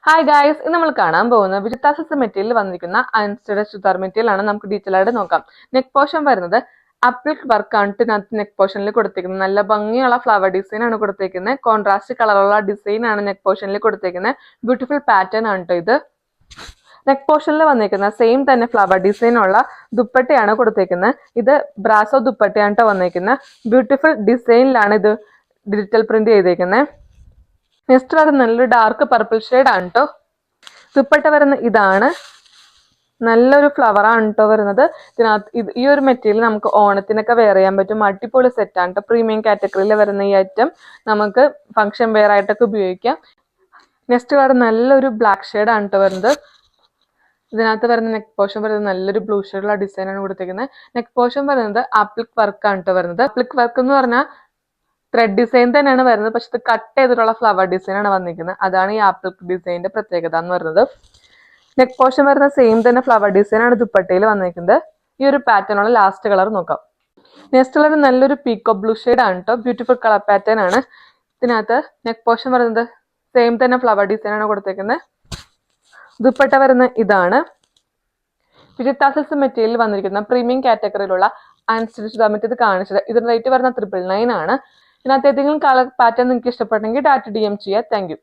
Hi guys, ഇന്ന് നമ്മൾ കാണാൻ പോകുന്നത് വിജിത്താസസ് മെറ്റീരിയൽ വന്നിരിക്കുന്ന അൺസ്റ്റഡ് ചുരിദാർ മെറ്റീരിയൽ ആണ്. നമുക്ക് ഡീറ്റെയിൽ ആയിട്ട് നോക്കാം. നെക്ക് പോർഷൻ വരുന്നത് അപ്ലിക് വർക്ക് ആണ്. ഇതിനകത്ത് നെക്ക് പോർഷനിൽ കൊടുത്തിരിക്കുന്നത് നല്ല ഭംഗിയുള്ള ഫ്ലവർ ഡിസൈൻ ആണ് കൊടുത്തിരിക്കുന്നത്. കോൺട്രാസ്റ്റ് കളറുള്ള ഡിസൈൻ ആണ് നെക്ക് പോർഷനിൽ കൊടുത്തിരിക്കുന്നത്. ബ്യൂട്ടിഫുൾ പാറ്റേൺ ആണ് കേട്ടോ ഇത്. നെക്ക് പോർഷനിൽ വന്നിരിക്കുന്ന സെയിം തന്നെ ഫ്ലവർ ഡിസൈൻ ഉള്ള ദുപ്പട്ടയാണ് കൊടുത്തിരിക്കുന്നത്. ഇത് ബ്രാസോ ദുപ്പട്ടയാണ് കേട്ടോ വന്നിരിക്കുന്നത്. ബ്യൂട്ടിഫുൾ ഡിസൈനിലാണ് ഇത് ഡിജിറ്റൽ പ്രിന്റ് ചെയ്തിരിക്കുന്നത്. നെക്സ്റ്റ് വരുന്നത് നല്ലൊരു ഡാർക്ക് പർപ്പിൾ ഷെയ്ഡ് ആണ് കേട്ടോ. ദുപ്പട്ട വരുന്ന ഇതാണ്. നല്ലൊരു ഫ്ലവർ ആണ് കേട്ടോ വരുന്നത്. ഇതിനകത്ത് ഈ ഒരു മെറ്റീരിയൽ നമുക്ക് ഓണത്തിനൊക്കെ വെയർ ചെയ്യാൻ പറ്റും. അടിപൊളി സെറ്റ് ആണ് കേട്ടോ. പ്രീമിയം കാറ്റഗറിയിൽ വരുന്ന ഈ ഐറ്റം നമുക്ക് ഫംഗ്ഷൻ വെയർ ആയിട്ടൊക്കെ ഉപയോഗിക്കാം. നെക്സ്റ്റ് വരുന്ന നല്ലൊരു ബ്ലാക്ക് ഷെയ്ഡ് ആണ് കേട്ടോ വരുന്നത്. ഇതിനകത്ത് വരുന്ന നെക്ക് പോർഷൻ വരുന്നത് നല്ലൊരു ബ്ലൂ ഷെയ്ഡുള്ള ഡിസൈൻ ആണ് കൊടുത്തിരിക്കുന്നത്. നെക്ക് പോർഷൻ വരുന്നത് ആപ്ലിക് വർക്ക് ആണ് കേട്ടോ വരുന്നത്. ആപ്ലിക് വർക്ക് എന്ന് പറഞ്ഞാൽ ത്രെഡ് ഡിസൈൻ തന്നെയാണ് വരുന്നത്, പക്ഷെ ഇത് കട്ട് ചെയ്തിട്ടുള്ള ഫ്ലവർ ഡിസൈൻ ആണ് വന്നിരിക്കുന്നത്. അതാണ് ഈ ആപ്ലിക് ഡിസൈനിന്റെ പ്രത്യേകത എന്ന് പറയുന്നത്. നെക്ക് പോർഷൻ വരുന്ന സെയിം തന്നെ ഫ്ലവർ ഡിസൈൻ ആണ് ദുപ്പട്ടയിൽ വന്നിരിക്കുന്നത്. ഈ ഒരു പാറ്റേണുള്ള ലാസ്റ്റ് കളർ നോക്കാം. നെക്സ്റ്റ് കളർ നല്ലൊരു പീക്കോ ബ്ലൂ ഷെയ്ഡ് ആണ് കേട്ടോ. ബ്യൂട്ടിഫുൾ കളർ പാറ്റേൺ ആണ്. ഇതിനകത്ത് നെക്ക് പോർഷൻ വരുന്നത് സെയിം തന്നെ ഫ്ലവർ ഡിസൈൻ ആണ് കൊടുത്തിരിക്കുന്നത്. ദുപ്പട്ട വരുന്ന ഇതാണ്. വിജിത്താസസ് മെറ്റീരിയൽ വന്നിരിക്കുന്ന പ്രീമിയം കാറ്റഗറിയിലുള്ള അൺസ്റ്റിച്ച്ഡ് മെറ്റീരിയൽ കാണിച്ചത്. ഇതിന്റെ റേറ്റ് വരുന്ന 999 ആണ്. ഇതിനകത്ത് ഏതെങ്കിലും കളർ പാറ്റേൺ നിങ്ങൾക്ക് ഇഷ്ടപ്പെട്ടെങ്കിൽ ഡയറക്റ്റ് DM ചെയ്യുക. Thank you.